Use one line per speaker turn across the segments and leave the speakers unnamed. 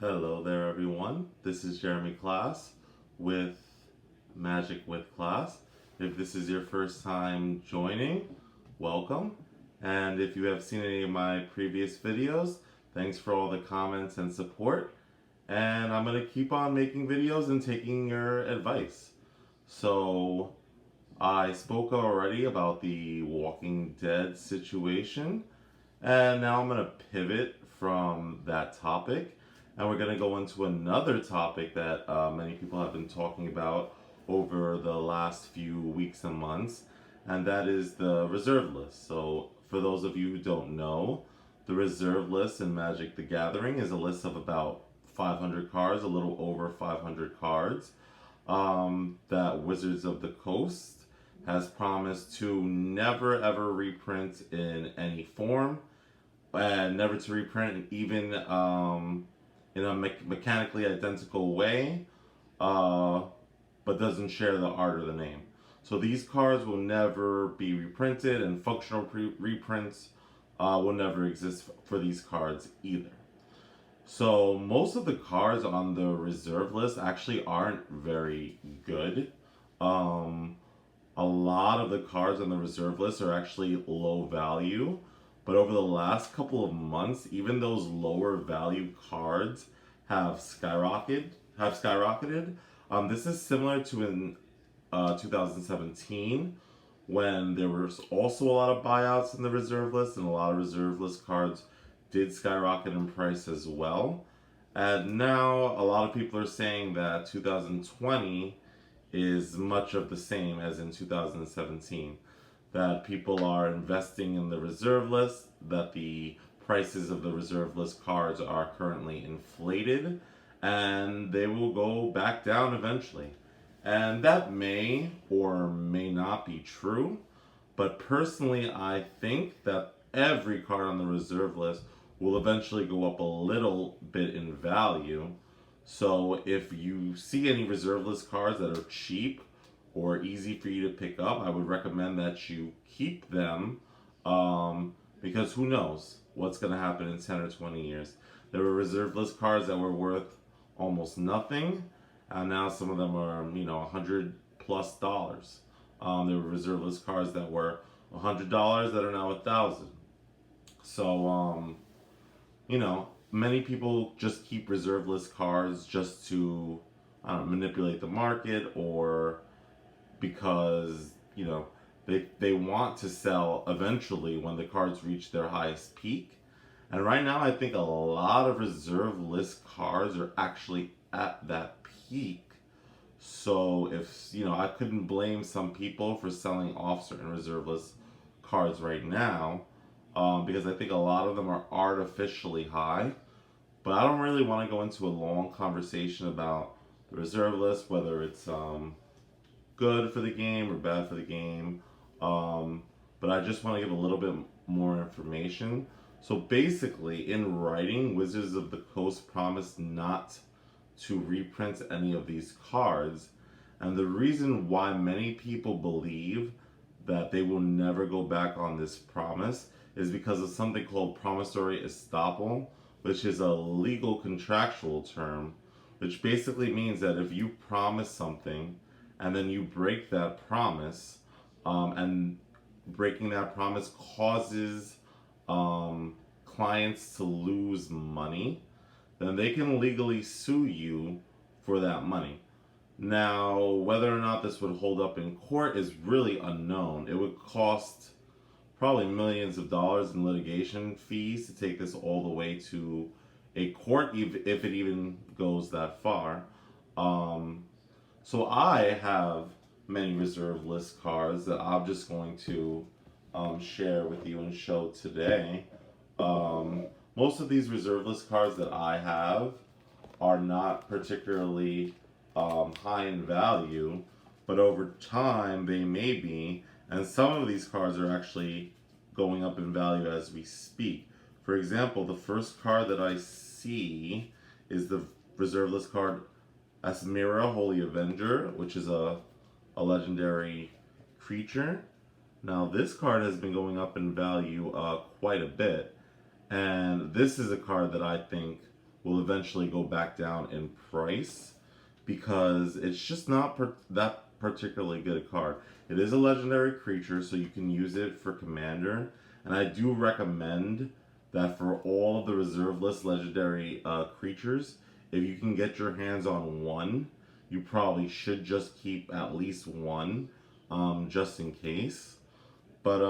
Hello there everyone, this is Jeremy Class with Magic with Class. If this is your first time joining, welcome. And if you have seen any of my previous videos, thanks for all the comments and support. And I'm going to keep on making videos and taking your advice. So I spoke already about the Walking Dead situation, and now I'm going to pivot from that topic, and we're going to go into another topic that many people have been talking about over the last few weeks and months, and that is the reserve list. So for those of you who don't know, the reserve list in Magic the Gathering is a list of about 500 cards, a little over 500 cards, that Wizards of the Coast has promised to never ever reprint in any form, and never to reprint even in a mechanically identical way, but doesn't share the art or the name. So these cards will never be reprinted, and functional reprints will never exist for these cards either. So most of the cards on the reserve list actually aren't very good. A lot of the cards on the reserve list are actually low value, but over the last couple of months, even those lower value cards have skyrocketed. This is similar to in 2017, when there was also a lot of buyouts in the reserve list, and a lot of reserve list cards did skyrocket in price as well. And now a lot of people are saying that 2020 is much of the same as in 2017. That people are investing in the reserve list, that the prices of the reserve list cards are currently inflated, and they will go back down eventually. And that may or may not be true, but personally I think that every card on the reserve list will eventually go up a little bit in value. So if you see any reserve list cards that are cheap or easy for you to pick up, I would recommend that you keep them, because who knows what's going to happen in 10 or 20 years. There were reserve list cards that were worth almost nothing, and now some of them are, $100 plus. There were reserve list cards that were $100 that are now $1,000. So, many people just keep reserve list cards just to manipulate the market, or because they want to sell eventually when the cards reach their highest peak. And right now I think a lot of reserve list cards are actually at that peak. So if I couldn't blame some people for selling off certain reserve list cards right now, because I think a lot of them are artificially high. But I don't really want to go into a long conversation about the reserve list, whether it's good for the game or bad for the game. But I just want to give a little bit more information. So basically, in writing, Wizards of the Coast promised not to reprint any of these cards. And the reason why many people believe that they will never go back on this promise is because of something called promissory estoppel, which is a legal contractual term, which basically means that if you promise something and then you break that promise, and breaking that promise causes clients to lose money, then they can legally sue you for that money. Now, whether or not this would hold up in court is really unknown. It would cost probably millions of dollars in litigation fees to take this all the way to a court, if it even goes that far. So I have many reserve list cards that I'm just going to share with you and show today. Most of these reserve list cards that I have are not particularly high in value, but over time they may be, and some of these cards are actually going up in value as we speak. For example, the first card that I see is the reserve list card Asmira, Holy Avenger, which is a legendary creature. Now this card has been going up in value quite a bit, and this is a card that I think will eventually go back down in price because it's just not that particularly good a card. It is a legendary creature, so you can use it for commander, and I do recommend that for all of the reserve list legendary creatures, if you can get your hands on one, you probably should just keep at least one, just in case. But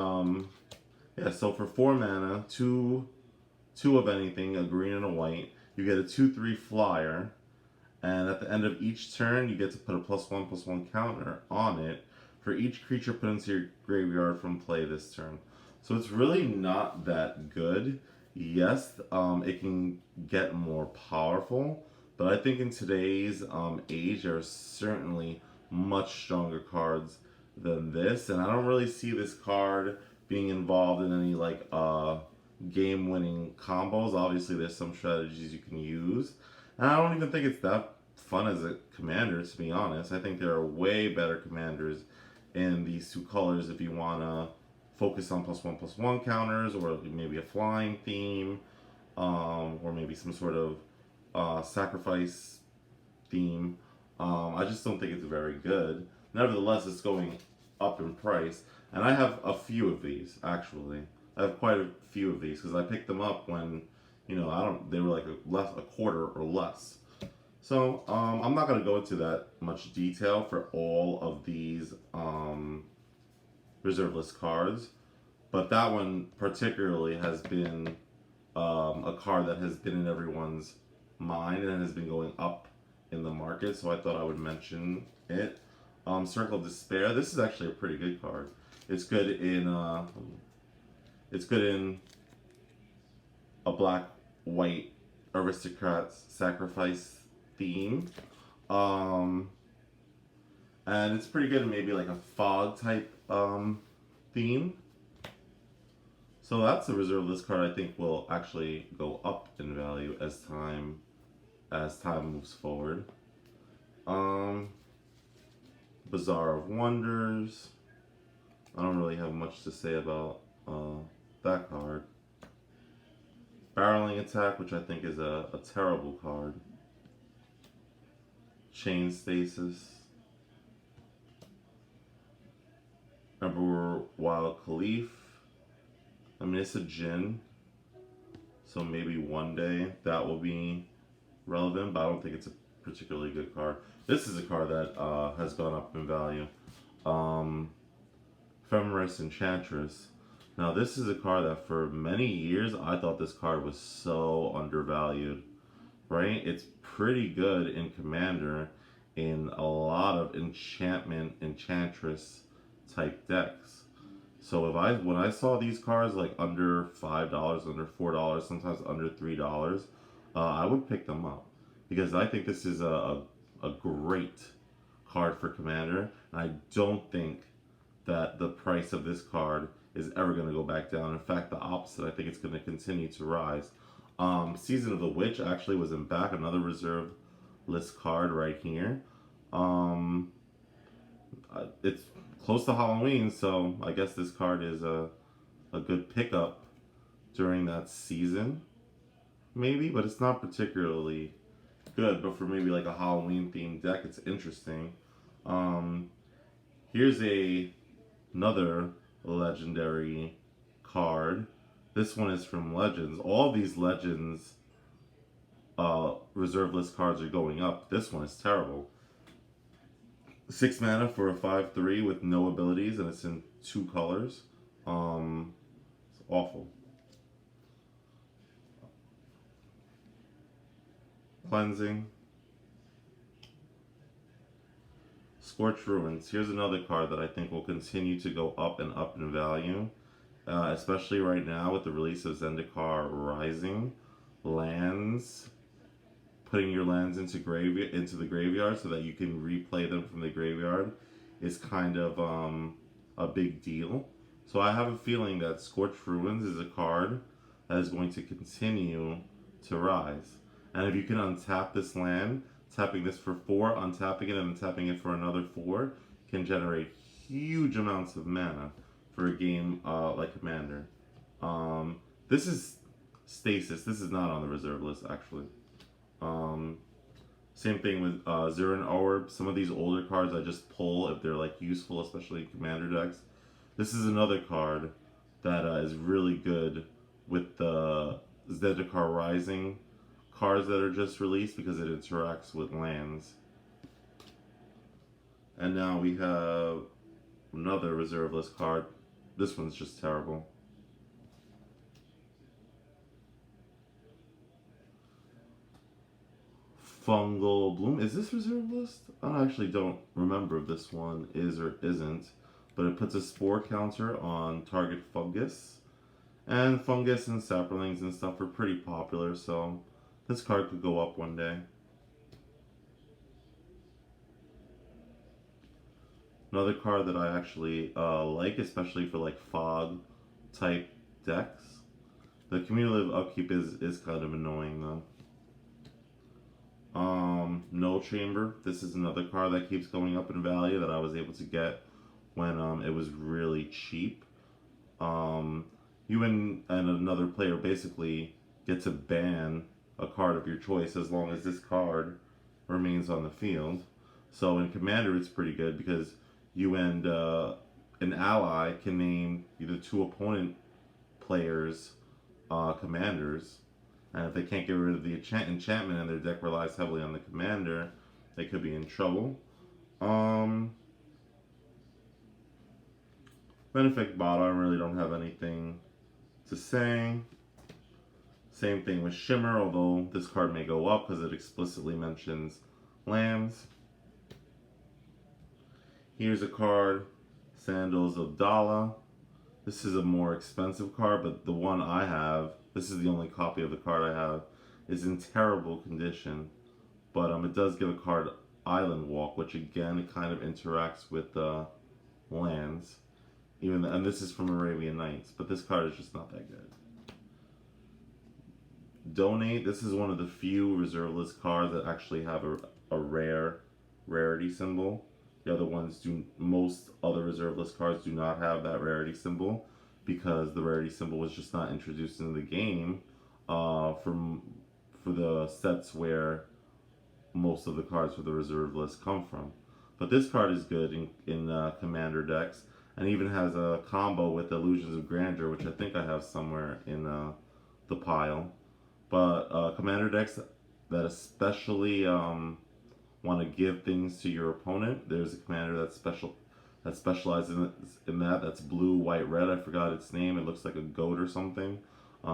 yeah, so for 4 mana, two of anything, a green and a white, you get a 2/3 flyer, and at the end of each turn, you get to put a +1/+1 counter on it for each creature put into your graveyard from play this turn. So it's really not that good. Yes, it can get more powerful, but I think in today's age, there are certainly much stronger cards than this, and I don't really see this card being involved in any like game-winning combos. Obviously, there's some strategies you can use, and I don't even think it's that fun as a commander, to be honest. I think there are way better commanders in these two colors if you want to focus on +1/+1 counters, or maybe a flying theme, or maybe some sort of sacrifice theme. I just don't think it's very good. Nevertheless, it's going up in price, and I have a few of these actually. I have quite a few of these because I picked them up when, you know, they were like a quarter or less. So I'm not going to go into that much detail for all of these reserve list cards, but that one particularly has been a card that has been in everyone's mind and has been going up in the market, so I thought I would mention it. Circle of Despair. This is actually a pretty good card. It's good in a black-white aristocrats sacrifice theme, and it's pretty good in maybe like a fog type theme. So that's a reserve list card I think will actually go up in value as time moves forward. Bazaar of Wonders. I don't really have much to say about that card. Barreling Attack, which I think is a terrible card. Chain Stasis. Emperor Wild Caliph. I mean, it's a Djinn, so maybe one day that will be relevant, but I don't think it's a particularly good card. This is a card that has gone up in value. Ephemeris Enchantress. Now, this is a card that for many years I thought this card was so undervalued, right? It's pretty good in Commander in a lot of enchantment, Enchantress type decks. So when I saw these cards like under $5, under $4, sometimes under $3, I would pick them up because I think this is a great card for Commander, and I don't think that the price of this card is ever going to go back down. In fact, the opposite. I think it's going to continue to rise. Season of the Witch actually was in back, another reserve list card right here. It's close to Halloween, so I guess this card is a good pickup during that season, maybe, but it's not particularly good. But for maybe like a Halloween themed deck, it's interesting. Here's another legendary card. This one is from Legends. All these Legends reserve list cards are going up. This one is terrible. 6 mana for a 5/3 with no abilities, and it's in 2 colors. It's awful. Cleansing. Scorched Ruins. Here's another card that I think will continue to go up and up in value, especially right now with the release of Zendikar Rising. Lands. Putting your lands into the graveyard so that you can replay them from the graveyard is kind of a big deal. So I have a feeling that Scorched Ruins is a card that is going to continue to rise. And if you can untap this land, tapping this for 4, untapping it, and tapping it for another 4, can generate huge amounts of mana for a game like Commander. This is Stasis. This is not on the reserve list, actually. Same thing with Zero Orb. Some of these older cards I just pull if they're like useful, especially in commander decks. This is another card that is really good with the Zendikar Rising cards that are just released because it interacts with lands. And now we have another reserve list card. This one's just terrible. Fungal Bloom. Is this reserve list? I actually don't remember if this one is or isn't. But it puts a spore counter on target fungus. And fungus and saplings and stuff are pretty popular, so this card could go up one day. Another card that I actually like, especially for like fog type decks. The cumulative upkeep is kind of annoying though. No Chamber. This is another card that keeps going up in value that I was able to get when it was really cheap. You and another player basically get to ban a card of your choice as long as this card remains on the field. So in Commander it's pretty good because you and an ally can name either two opponent players commanders, and if they can't get rid of the enchantment and their deck relies heavily on the commander, they could be in trouble. Benefic Bottle, I really don't have anything to say. Same thing with Shimmer, although this card may go up because it explicitly mentions lands. Here's a card, Sandals of Dala. This is a more expensive card, but the one I have, this is the only copy of the card I have, is in terrible condition. But it does give a card Island Walk, which again, it kind of interacts with lands. And this is from Arabian Nights, but this card is just not that good. Donate, this is one of the few reserve list cards that actually have a rarity symbol. The other ones do, most other reserve list cards do not have that rarity symbol because the rarity symbol was just not introduced into the game for the sets where most of the cards for the reserve list come from. But this card is good in commander decks, and even has a combo with Illusions of Grandeur, which I think I have somewhere in the pile. But commander decks that especially want to give things to your opponent, there's a commander that specializes in that. That's blue, white, red. I forgot its name. It looks like a goat or something.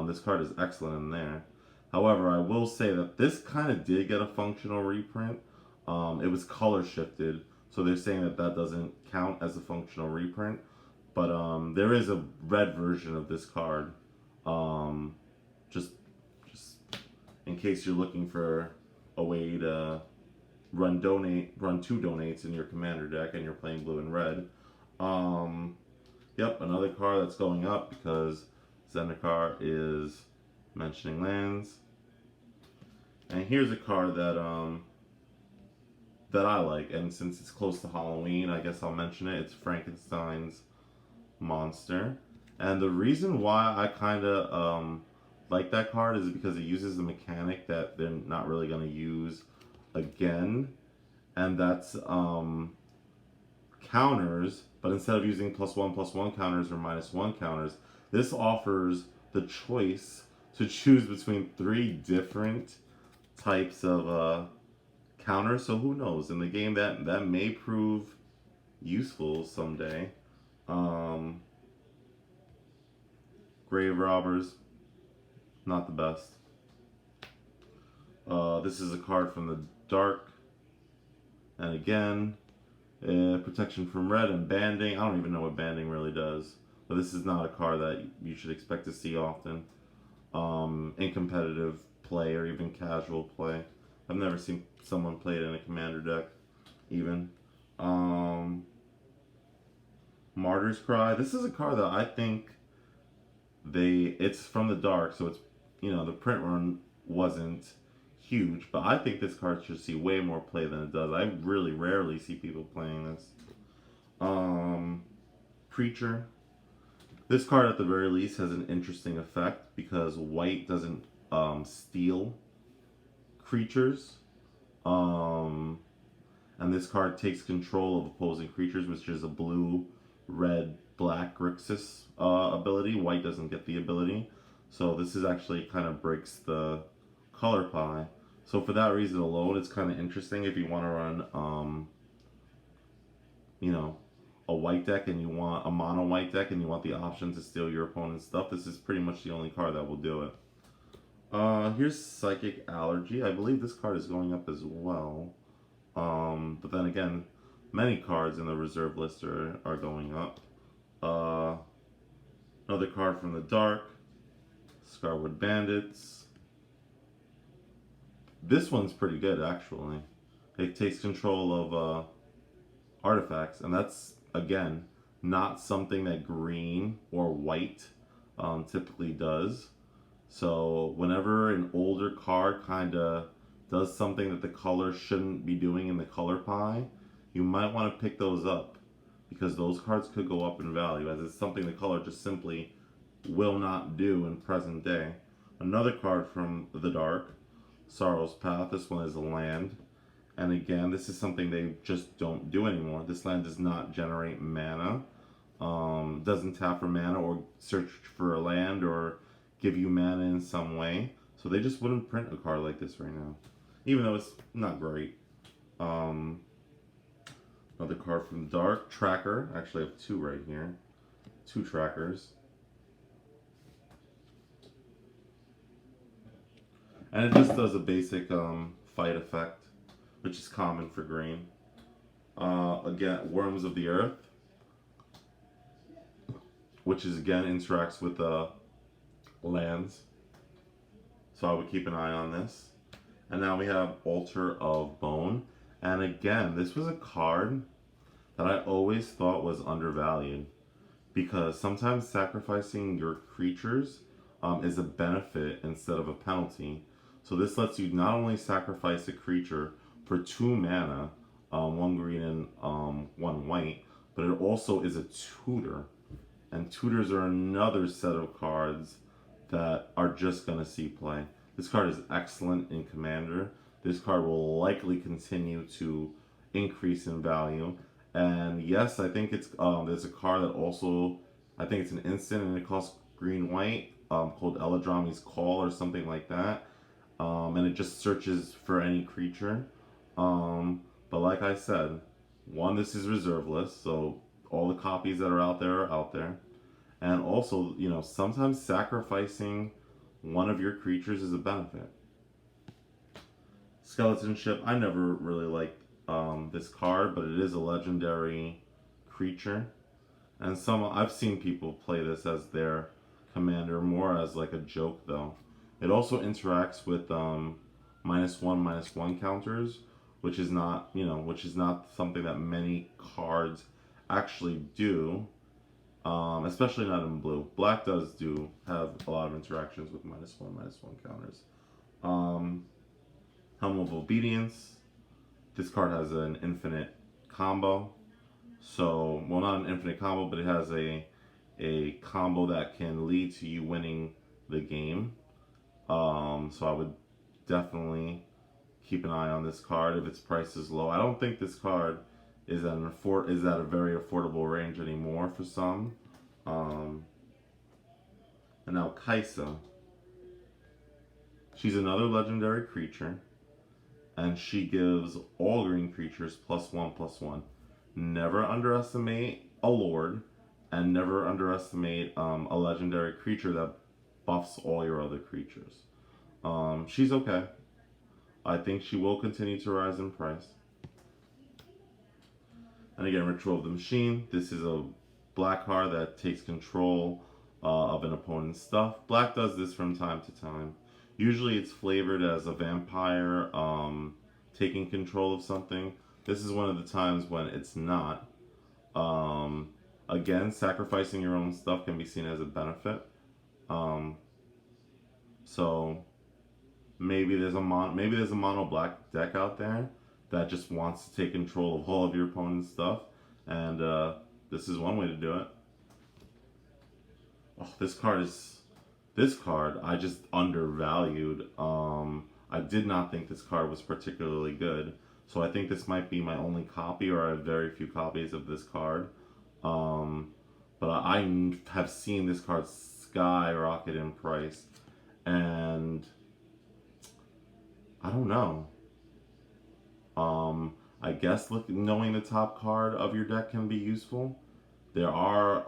This card is excellent in there. However, I will say that this kind of did get a functional reprint. It was color shifted, so they're saying that that doesn't count as a functional reprint. But there is a red version of this card. Just in case you're looking for a way to run two donates in your commander deck and you're playing blue and red. Yep, another card that's going up because Zendikar is mentioning lands. And here's a card that that I like, and since it's close to Halloween, I guess I'll mention it. It's Frankensteins Monster. And the reason why I kind of like that card is because it uses the mechanic that they're not really going to use again, and that's counters, but instead of using +1/+1 counters or -1 counters, this offers the choice to choose between 3 different types of counters. So who knows, in the game that may prove useful someday. Grave Robbers, not the best. This is a card from the dark, and again, protection from red and banding. I don't even know what banding really does, but this is not a card that you should expect to see often in competitive play or even casual play. I've never seen someone play it in a commander deck even. Martyr's Cry. This is a card that I think it's from the dark, so it's, the print run wasn't huge, but I think this card should see way more play than it does. I really rarely see people playing this. Preacher. This card at the very least has an interesting effect because white doesn't steal creatures. And this card takes control of opposing creatures, which is a blue, red, black Grixis ability. White doesn't get the ability. So this is actually kind of breaks the color pie. So for that reason alone, it's kind of interesting if you want to run, you know, a white deck and you want a mono white deck and you want the option to steal your opponent's stuff. This is pretty much the only card that will do it. Here's Psychic Allergy. I believe this card is going up as well. But then again, many cards in the reserve list are going up. Another card from the dark, Scarwood Bandits. This one's pretty good, actually. It takes control of artifacts, and that's, again, not something that green or white typically does. So whenever an older card kind of does something that the color shouldn't be doing in the color pie, you might want to pick those up, because those cards could go up in value, as it's something the color just simply will not do in present day. Another card from the dark, Sorrow's Path. This one is a land, and again, this is something they just don't do anymore. This land does not generate mana, doesn't tap for mana or search for a land or give you mana in some way, so they just wouldn't print a card like this right now, even though it's not great. Another card from the dark, Tracker. Actually, I have two right here. Two trackers. And it just does a basic fight effect, which is common for green. Again, Worms of the Earth, which is again interacts with lands. So I would keep an eye on this. And now we have Altar of Bone. And again, this was a card that I always thought was undervalued, because sometimes sacrificing your creatures is a benefit instead of a penalty. So this lets you not only sacrifice a creature for 2 mana, 1 green and 1 white, but it also is a tutor. And tutors are another set of cards that are just going to see play. This card is excellent in Commander. This card will likely continue to increase in value. And yes, I think it's there's a card that also, I think it's an instant and it costs green-white, called Eladrami's Call or something like that. And it just searches for any creature. But like I said, one, this is reserve list, so all the copies that are out there are out there. And also, you know, sometimes sacrificing one of your creatures is a benefit. Skeleton Ship, I never really liked this card, but it is a legendary creature. And I've seen people play this as their commander, more as like a joke though. It also interacts with -1/-1 counters, which is not, which is not something that many cards actually do. Especially not in blue. Black does have a lot of interactions with -1/-1 counters. Helm of Obedience. This card has an infinite combo. So, well, not an infinite combo, but it has a combo that can lead to you winning the game. So I would definitely keep an eye on this card if its price is low. I don't think this card is at a very affordable range anymore for some. And alkaisa. She's another legendary creature, and she gives all green creatures +1/+1. Never underestimate a lord, and never underestimate a legendary creature that buffs all your other creatures. She's okay. I think she will continue to rise in price. And again, Ritual of the Machine. This is a black card that takes control of an opponent's stuff. Black does this from time to time. Usually it's flavored as a vampire taking control of something. This is one of the times when it's not. Again, sacrificing your own stuff can be seen as a benefit. So maybe there's a mono black deck out there that just wants to take control of all of your opponent's stuff, and this is one way to do it. Oh, this card I just undervalued. I did not think this card was particularly good. So I think this might be my only copy, or I have very few copies of this card. But I have seen this card skyrocket in price, and I don't know. I guess knowing the top card of your deck can be useful. There are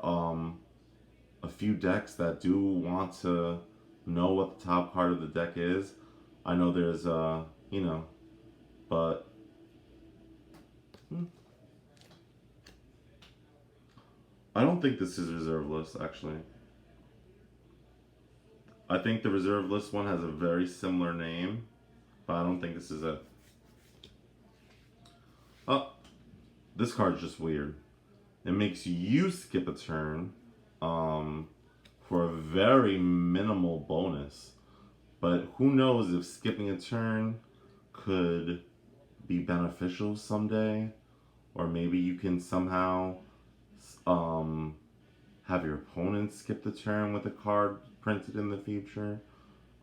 a few decks that do want to know what the top card of the deck is. I know there's you know, but I don't think this is reserve list, actually. I think the reserve list one has a very similar name, but I don't think this is it. Oh, this card's just weird. It makes you skip a turn for a very minimal bonus. But who knows if skipping a turn could be beneficial someday, or maybe you can somehow have your opponent skip the turn with a card printed in the future.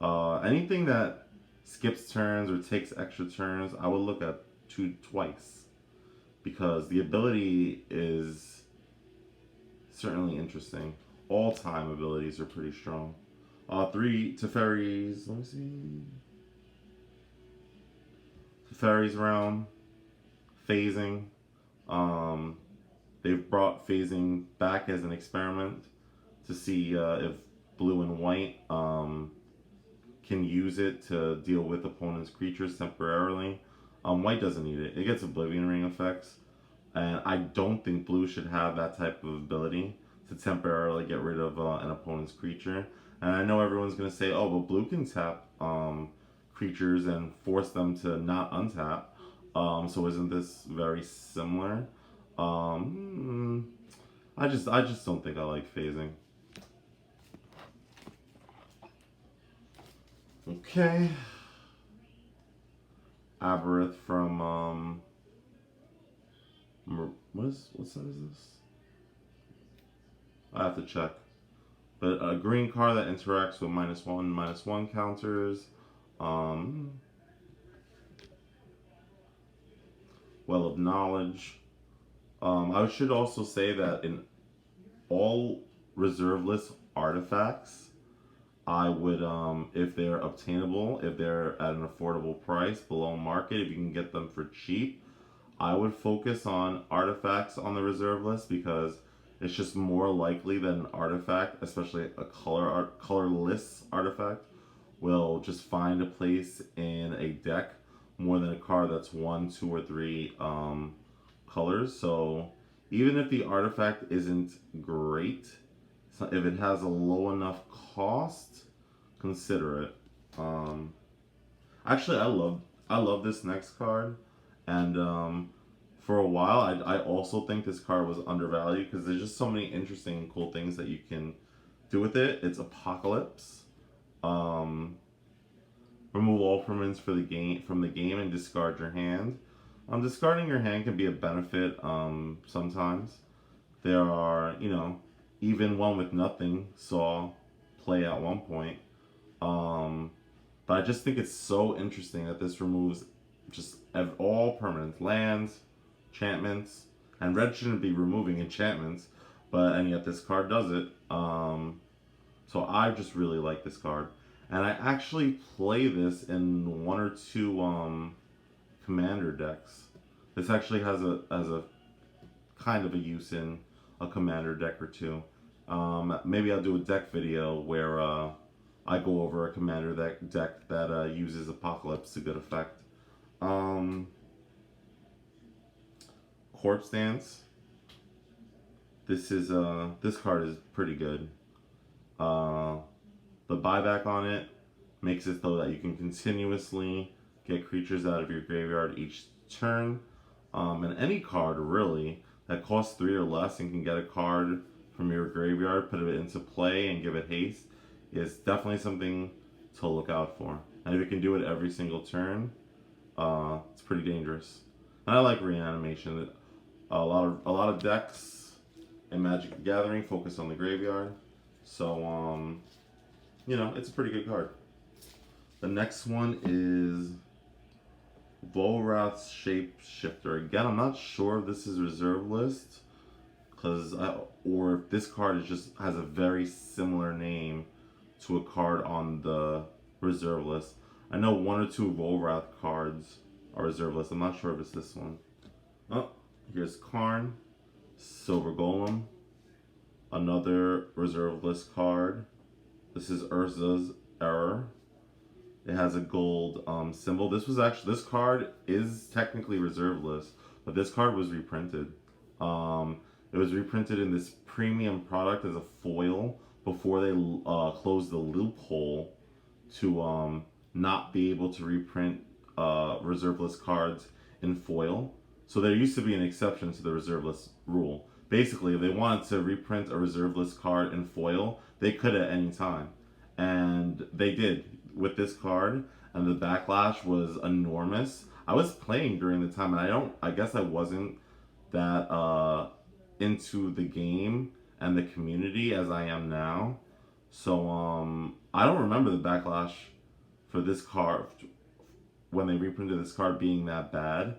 Anything that skips turns or takes extra turns, I would look at twice, because the ability is certainly interesting. All-time abilities are pretty strong. 3 Teferi's, let me see. Teferi's Realm, phasing. They've brought phasing back as an experiment to see if blue and white can use it to deal with opponent's creatures temporarily. White doesn't need it. It gets Oblivion Ring effects, and I don't think blue should have that type of ability to temporarily get rid of an opponent's creature. And I know everyone's going to say, oh, but blue can tap creatures and force them to not untap. So isn't this very similar? I just don't think I like phasing. Okay. Aberith from what set is this? I have to check. But a green card that interacts with -1/-1 counters. Well of Knowledge. I should also say that in all reserve list artifacts, I would, if they're obtainable, if they're at an affordable price below market, if you can get them for cheap, I would focus on artifacts on the reserve list, because it's just more likely that an artifact, especially a colorless artifact, will just find a place in a deck more than a card that's 1, 2, or 3 colors. So even if the artifact isn't great, if it has a low enough cost, consider it. Actually, I love this next card, and for a while I also think this card was undervalued, because there's just so many interesting and cool things that you can do with it. It's Apocalypse. Remove all permanents from the game and discard your hand. Discarding your hand can be a benefit sometimes. There are, even one with nothing saw play at one point. But I just think it's so interesting that this removes just all permanents, lands, enchantments, and red shouldn't be removing enchantments, and yet this card does it. So I just really like this card, and I actually play this in 1 or 2 commander decks. This actually has a kind of a use in a commander deck or 2. Maybe I'll do a deck video where I go over a commander deck that uses Apocalypse to good effect. Corp Stance. This card is pretty good. The buyback on it makes it so that you can continuously get creatures out of your graveyard each turn. And any card, really, that costs 3 or less and can get a card from your graveyard, put it into play, and give it haste, is definitely something to look out for. And if you can do it every single turn, it's pretty dangerous. And I like reanimation. A lot of decks in Magic the Gathering focus on the graveyard, so it's a pretty good card. The next one is Volrath Shapeshifter. Again, I'm not sure if this is reserve list, or if this card just has a very similar name to a card on the reserve list. I know one or two Volrath cards are reserve list. I'm not sure if it's this one. Oh, here's Carn, Silver Golem, another reserve list card. This is Urza's Error. It has a gold symbol. This card is technically reserve list, but this card was reprinted. It was reprinted in this premium product as a foil before they closed the loophole to not be able to reprint reserve list cards in foil. So there used to be an exception to the reserve list rule. Basically, if they wanted to reprint a reserve list card in foil, they could at any time. And they did with this card, and the backlash was enormous. I was playing during the time, and I guess I wasn't that into the game and the community as I am now. So I don't remember the backlash for this card when they reprinted this card being that bad.